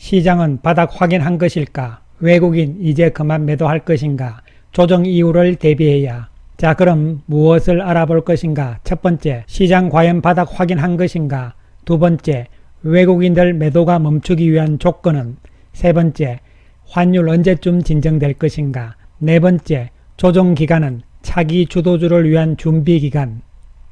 시장은 바닥 확인한 것일까? 외국인 이제 그만 매도할 것인가? 조정 이유를 대비해야. 자, 그럼 무엇을 알아볼 것인가? 첫 번째, 시장 과연 바닥 확인한 것인가? 두 번째, 외국인들 매도가 멈추기 위한 조건은? 세 번째, 환율 언제쯤 진정될 것인가? 네 번째, 조정 기간은? 차기 주도주를 위한 준비 기간.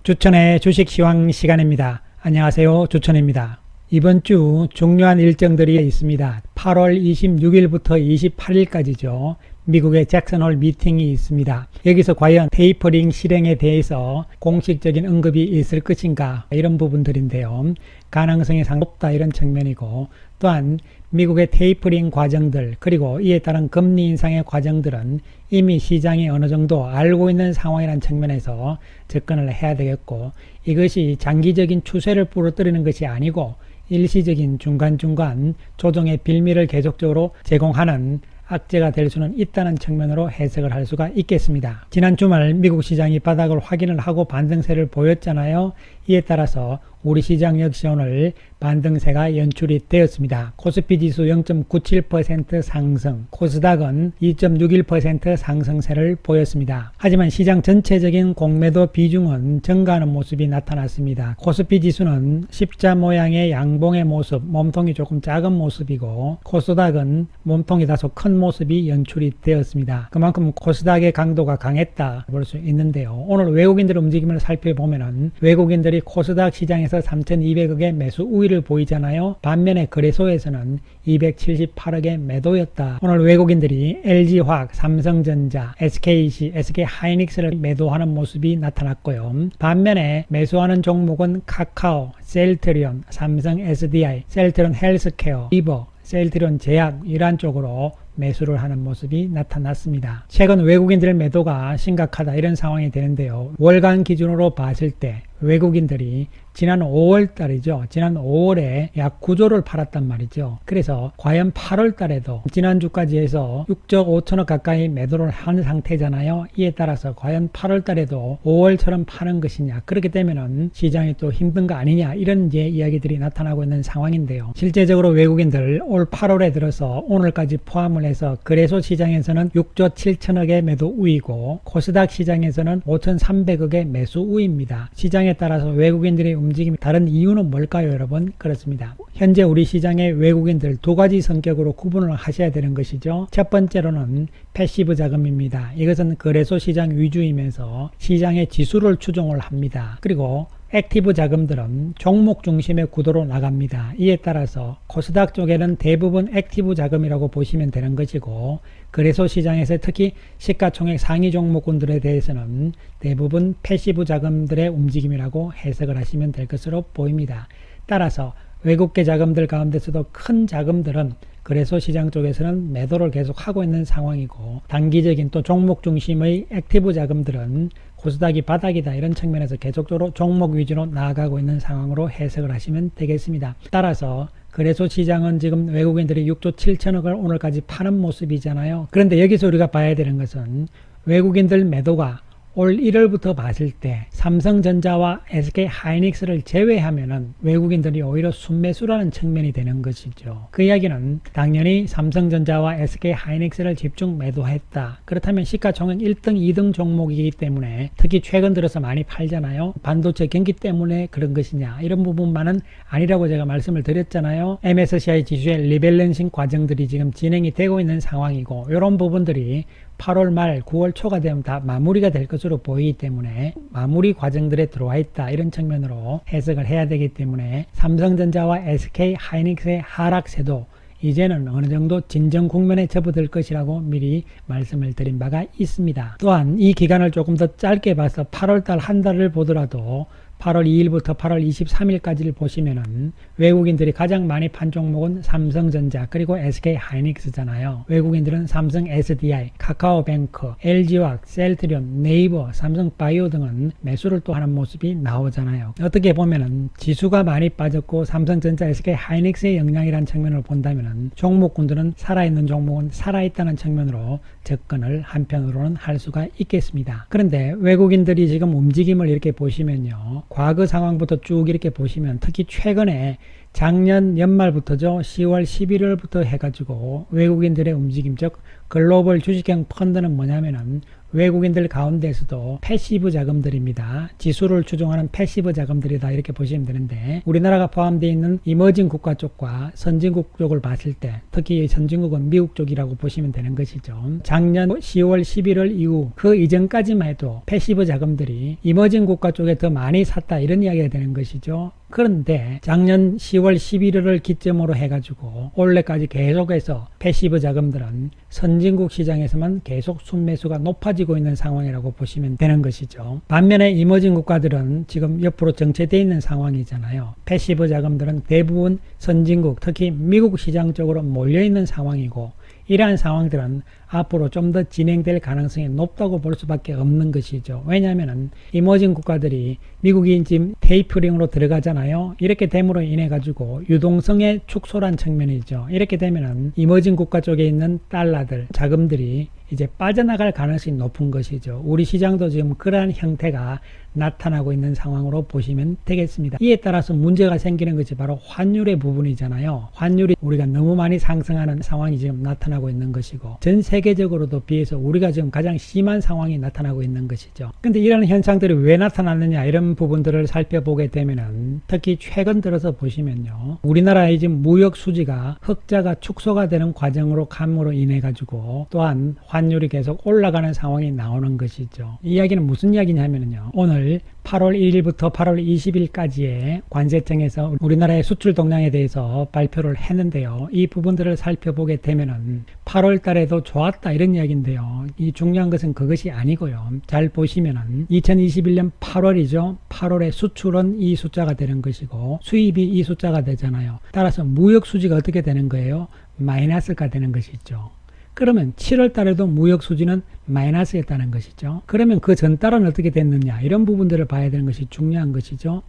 주천의 주식 시황 시간입니다. 안녕하세요, 주천입니다. 이번 주 중요한 일정들이 있습니다. 8월 26일부터 28일까지죠. 미국의 잭슨홀 미팅이 있습니다. 여기서 과연 테이퍼링 실행에 대해서 공식적인 언급이 있을 것인가, 이런 부분들인데요. 가능성이 상당히 높다, 이런 측면이고, 또한 미국의 테이퍼링 과정들, 그리고 이에 따른 금리 인상의 과정들은 이미 시장이 어느 정도 알고 있는 상황이라는 측면에서 접근을 해야 되겠고, 이것이 장기적인 추세를 부러뜨리는 것이 아니고 일시적인 중간중간 조정의 빌미를 계속적으로 제공하는 악재가 될 수는 있다는 측면으로 해석을 할 수가 있겠습니다. 지난 주말 미국 시장이 바닥을 확인을 하고 반등세를 보였잖아요. 이에 따라서 우리 시장 역시 오늘 반등세가 연출이 되었습니다. 코스피 지수 0.97% 상승, 코스닥은 2.61% 상승세를 보였습니다. 하지만 시장 전체적인 공매도 비중은 증가하는 모습이 나타났습니다. 코스피 지수는 십자 모양의 양봉의 모습, 몸통이 조금 작은 모습이고, 코스닥은 몸통이 다소 큰 모습이 연출이 되었습니다. 그만큼 코스닥의 강도가 강했다 볼 수 있는데요. 오늘 외국인들의 움직임을 살펴보면은 외국인들이 코스닥 시장에서 3,200억의 매수 우위를 보이잖아요. 반면에 거래소에서는 278억의 매도였다. 오늘 외국인들이 LG화학, 삼성전자, SKC, SK하이닉스를 매도하는 모습이 나타났고요. 반면에 매수하는 종목은 카카오, 셀트리온, 삼성 SDI, 셀트리온 헬스케어, 리버, 셀트리온 제약, 이러한 쪽으로 매수를 하는 모습이 나타났습니다. 최근 외국인들의 매도가 심각하다, 이런 상황이 되는데요. 월간 기준으로 봤을 때 외국인들이 지난 5월 달이죠. 지난 5월에 약 9조를 팔았단 말이죠. 그래서 과연 8월 달에도 지난주까지 해서 6조 5천억 가까이 매도를 한 상태잖아요. 이에 따라서 과연 8월 달에도 5월처럼 파는 것이냐, 그렇게 되면은 시장이 또 힘든 거 아니냐, 이런 이제 이야기들이 나타나고 있는 상황인데요. 실제적으로 외국인들 올 8월에 들어서 오늘까지 포함을 해서 거래소 시장에서는 6조 7천억의 매도 우위고, 코스닥 시장에서는 5,300억의 매수 우위입니다. 시장에 따라서 외국인들의 움직임이 다른 이유는 뭘까요, 여러분? 그렇습니다. 현재 우리 시장의 외국인들 두 가지 성격으로 구분을 하셔야 되는 것이죠. 첫 번째로는 패시브 자금입니다. 이것은 거래소 시장 위주이면서 시장의 지수를 추종을 합니다. 그리고 액티브 자금들은 종목 중심의 구도로 나갑니다. 이에 따라서 코스닥 쪽에는 대부분 액티브 자금이라고 보시면 되는 것이고, 거래소 시장에서 특히 시가총액 상위 종목군들에 대해서는 대부분 패시브 자금들의 움직임이라고 해석을 하시면 될 것으로 보입니다. 따라서 외국계 자금들 가운데서도 큰 자금들은 거래소 시장 쪽에서는 매도를 계속하고 있는 상황이고, 단기적인 또 종목 중심의 액티브 자금들은 코스닥이 바닥이다, 이런 측면에서 계속적으로 종목 위주로 나아가고 있는 상황으로 해석을 하시면 되겠습니다. 따라서 거래소 시장은 지금 외국인들이 6조 7천억을 오늘까지 파는 모습이잖아요. 그런데 여기서 우리가 봐야 되는 것은 외국인들 매도가 올 1월부터 봤을 때 삼성전자와 SK하이닉스를 제외하면은 외국인들이 오히려 순매수라는 측면이 되는 것이죠. 그 이야기는 당연히 삼성전자와 SK하이닉스를 집중 매도했다. 그렇다면 시가총액 1등, 2등 종목이기 때문에, 특히 최근 들어서 많이 팔잖아요. 반도체 경기 때문에 그런 것이냐, 이런 부분만은 아니라고 제가 말씀을 드렸잖아요. MSCI 지수의 리밸런싱 과정들이 지금 진행이 되고 있는 상황이고, 이런 부분들이 8월 말 9월 초가 되면 다 마무리가 될 것으로 보이기 때문에 마무리 과정들에 들어와 있다, 이런 측면으로 해석을 해야 되기 때문에 삼성전자와 SK하이닉스의 하락세도 이제는 어느 정도 진정 국면에 접어들 것이라고 미리 말씀을 드린 바가 있습니다. 또한 이 기간을 조금 더 짧게 봐서 8월달 한 달을 보더라도 8월 2일부터 8월 23일까지를 보시면은 외국인들이 가장 많이 판 종목은 삼성전자 그리고 SK하이닉스잖아요. 외국인들은 삼성 SDI, 카카오뱅크, LG화학, 셀트리온, 네이버, 삼성바이오 등은 매수를 또 하는 모습이 나오잖아요. 어떻게 보면은 지수가 많이 빠졌고 삼성전자, SK하이닉스의 영향이라는 측면을 본다면은 종목군들은 살아있는 종목은 살아있다는 측면으로 접근을 한편으로는 할 수가 있겠습니다. 그런데 외국인들이 지금 움직임을 이렇게 보시면요, 과거 상황부터 쭉 이렇게 보시면 특히 최근에 작년 연말부터죠. 10월 11월부터 해가지고 외국인들의 움직임, 즉 글로벌 주식형 펀드는 뭐냐면은 외국인들 가운데서도 패시브 자금들입니다. 지수를 추종하는 패시브 자금들이다 이렇게 보시면 되는데, 우리나라가 포함되어 있는 이머징 국가 쪽과 선진국 쪽을 봤을 때 특히 선진국은 미국 쪽이라고 보시면 되는 것이죠. 작년 10월 11월 이후 그 이전까지만 해도 패시브 자금들이 이머징 국가 쪽에 더 많이 샀다 이런 이야기가 되는 것이죠. 그런데 작년 10월 11월을 기점으로 해가지고 올해까지 계속해서 패시브 자금들은 선진국 시장에서만 계속 순매수가 높아지고 있는 상황이라고 보시면 되는 것이죠. 반면에 이머징 국가들은 지금 옆으로 정체되어 있는 상황이잖아요. 패시브 자금들은 대부분 선진국, 특히 미국 시장 쪽으로 몰려있는 상황이고, 이러한 상황들은 앞으로 좀 더 진행될 가능성이 높다고 볼 수밖에 없는 것이죠. 왜냐하면 이머징 국가들이 미국이 지금 테이퍼링으로 들어가잖아요. 이렇게 됨으로 인해 가지고 유동성의 축소란 측면이죠. 이렇게 되면은 이머징 국가 쪽에 있는 달러들, 자금들이 이제 빠져나갈 가능성이 높은 것이죠. 우리 시장도 지금 그러한 형태가 나타나고 있는 상황으로 보시면 되겠습니다. 이에 따라서 문제가 생기는 것이 바로 환율의 부분이잖아요. 환율이 우리가 너무 많이 상승하는 상황이 지금 나타나고 있는 것이고, 전 세계적으로도 비해서 우리가 지금 가장 심한 상황이 나타나고 있는 것이죠. 근데 이런 현상들이 왜 나타났느냐, 이런 부분들을 살펴보게 되면은 특히 최근 들어서 보시면요, 우리나라의 지금 무역 수지가 흑자가 축소가 되는 과정으로 감으로 인해 가지고 또한 환율이 계속 올라가는 상황이 나오는 것이죠. 이 이야기는 무슨 이야기냐면요, 오늘 8월 1일부터 8월 20일까지의 관세청에서 우리나라의 수출 동향에 대해서 발표를 했는데요. 이 부분들을 살펴보게 되면은 8월 달에도 좋았다 이런 이야기인데요. 이 중요한 것은 그것이 아니고요. 잘 보시면은 2021년 8월이죠. 8월에 수출은 이 숫자가 되는 것이고 수입이 이 숫자가 되잖아요. 따라서 무역 수지가 어떻게 되는 거예요? 마이너스가 되는 것이죠. 그러면 7월 달에도 무역 수지는 마이너스였다는 것이죠. 그러면 그 전달은 어떻게 됐느냐, 이런 부분들을 봐야 되는 것이 중요한 것이죠.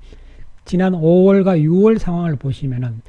지난 5월과 6월 상황을 보시면은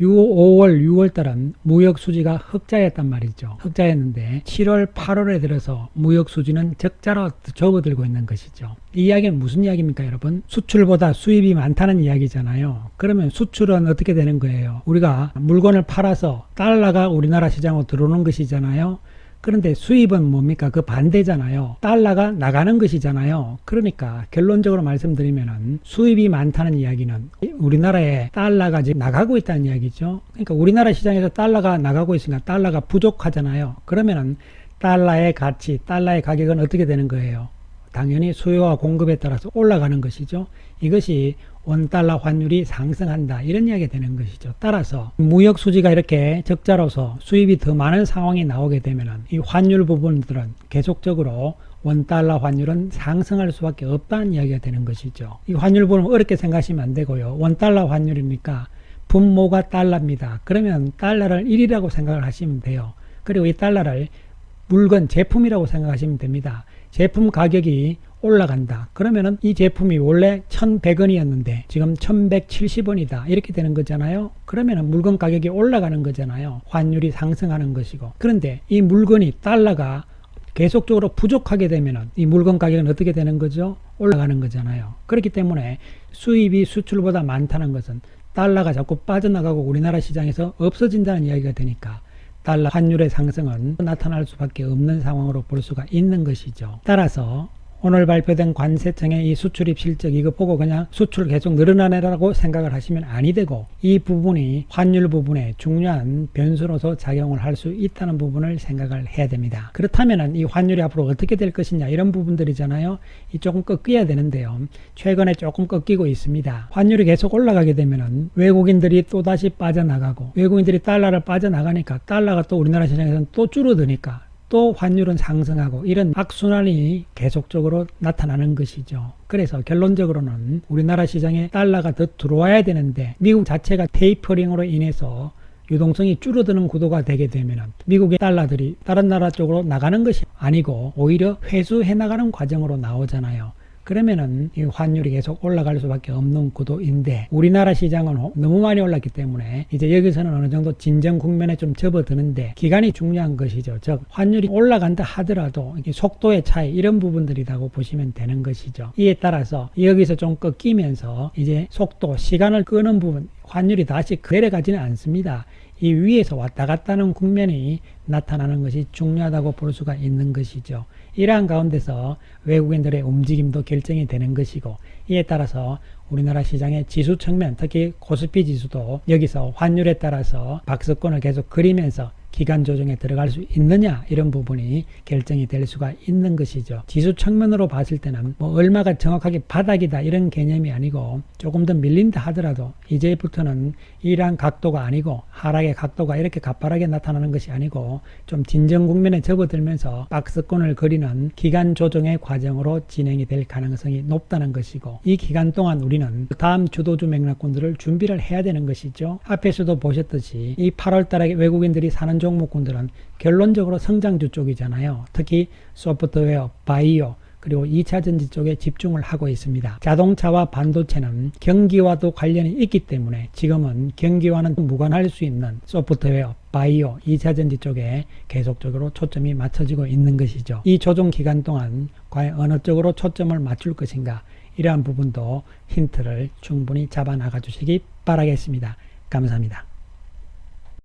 5월, 6월 달은 무역 수지가 흑자였단 말이죠. 흑자였는데 7월, 8월에 들어서 무역 수지는 적자로 접어들고 있는 것이죠. 이 이야기는 무슨 이야기입니까, 여러분? 수출보다 수입이 많다는 이야기잖아요. 그러면 수출은 어떻게 되는 거예요? 우리가 물건을 팔아서 달러가 우리나라 시장으로 들어오는 것이잖아요. 그런데 수입은 뭡니까? 그 반대잖아요. 달러가 나가는 것이잖아요. 그러니까 결론적으로 말씀드리면은 수입이 많다는 이야기는 우리나라에 달러가 지금 나가고 있다는 이야기죠. 그러니까 우리나라 시장에서 달러가 나가고 있으니까 달러가 부족하잖아요. 그러면은 달러의 가치, 달러의 가격은 어떻게 되는 거예요? 당연히 수요와 공급에 따라서 올라가는 것이죠. 이것이 원달러 환율이 상승한다 이런 이야기가 되는 것이죠. 따라서 무역 수지가 이렇게 적자로서 수입이 더 많은 상황이 나오게 되면 이 환율 부분들은 계속적으로 원달러 환율은 상승할 수밖에 없다는 이야기가 되는 것이죠. 이 환율 부분은 어렵게 생각하시면 안 되고요. 원달러 환율이니까 분모가 달러입니다. 그러면 달러를 1이라고 생각을 하시면 돼요. 그리고 이 달러를 물건, 제품이라고 생각하시면 됩니다. 제품 가격이 올라간다. 그러면은 이 제품이 원래 1,100원이었는데 지금 1,170원이다. 이렇게 되는 거잖아요. 그러면은 물건 가격이 올라가는 거잖아요. 환율이 상승하는 것이고. 그런데 이 물건이 달러가 계속적으로 부족하게 되면은 이 물건 가격은 어떻게 되는 거죠? 올라가는 거잖아요. 그렇기 때문에 수입이 수출보다 많다는 것은 달러가 자꾸 빠져나가고 우리나라 시장에서 없어진다는 이야기가 되니까 달러 환율의 상승은 나타날 수밖에 없는 상황으로 볼 수가 있는 것이죠. 따라서 오늘 발표된 관세청의 이 수출입 실적 이거 보고 그냥 수출 계속 늘어나네라고 생각을 하시면 아니 되고, 이 부분이 환율 부분에 중요한 변수로서 작용을 할 수 있다는 부분을 생각을 해야 됩니다. 그렇다면 이 환율이 앞으로 어떻게 될 것이냐, 이런 부분들이잖아요. 이 조금 꺾여야 되는데요. 최근에 조금 꺾이고 있습니다. 환율이 계속 올라가게 되면 외국인들이 또다시 빠져나가고, 외국인들이 달러를 빠져나가니까 달러가 또 우리나라 시장에서는 또 줄어드니까 또 환율은 상승하고, 이런 악순환이 계속적으로 나타나는 것이죠. 그래서 결론적으로는 우리나라 시장에 달러가 더 들어와야 되는데 미국 자체가 테이퍼링으로 인해서 유동성이 줄어드는 구도가 되게 되면 미국의 달러들이 다른 나라 쪽으로 나가는 것이 아니고 오히려 회수해 나가는 과정으로 나오잖아요. 그러면은 이 환율이 계속 올라갈 수밖에 없는 구도인데, 우리나라 시장은 너무 많이 올랐기 때문에 이제 여기서는 어느 정도 진정 국면에 좀 접어드는데, 기간이 중요한 것이죠. 즉 환율이 올라간다 하더라도 이게 속도의 차이, 이런 부분들이라고 보시면 되는 것이죠. 이에 따라서 여기서 좀 꺾이면서 이제 속도, 시간을 끄는 부분, 환율이 다시 내려가지는 않습니다. 이 위에서 왔다 갔다 하는 국면이 나타나는 것이 중요하다고 볼 수가 있는 것이죠. 이러한 가운데서 외국인들의 움직임도 결정이 되는 것이고, 이에 따라서 우리나라 시장의 지수 측면, 특히 코스피 지수도 여기서 환율에 따라서 박스권을 계속 그리면서 기간 조정에 들어갈 수 있느냐, 이런 부분이 결정이 될 수가 있는 것이죠. 지수 측면으로 봤을 때는 뭐 얼마가 정확하게 바닥이다 이런 개념이 아니고, 조금 더 밀린다 하더라도 이제부터는 이러한 각도가 아니고 하락의 각도가 이렇게 가파르게 나타나는 것이 아니고 좀 진정 국면에 접어들면서 박스권을 그리는 기간 조정의 과정으로 진행이 될 가능성이 높다는 것이고, 이 기간 동안 우리는 다음 주도주 맥락군들을 준비를 해야 되는 것이죠. 앞에서도 보셨듯이 이 8월 달에 외국인들이 사는 종목군들은 결론적으로 성장주 쪽이잖아요. 특히 소프트웨어, 바이오, 그리고 2차 전지 쪽에 집중을 하고 있습니다. 자동차와 반도체는 경기와도 관련이 있기 때문에 지금은 경기와는 무관할 수 있는 소프트웨어, 바이오, 2차 전지 쪽에 계속적으로 초점이 맞춰지고 있는 것이죠. 이 조정 기간 동안 과연 어느 쪽으로 초점을 맞출 것인가, 이러한 부분도 힌트를 충분히 잡아 나가 주시기 바라겠습니다. 감사합니다.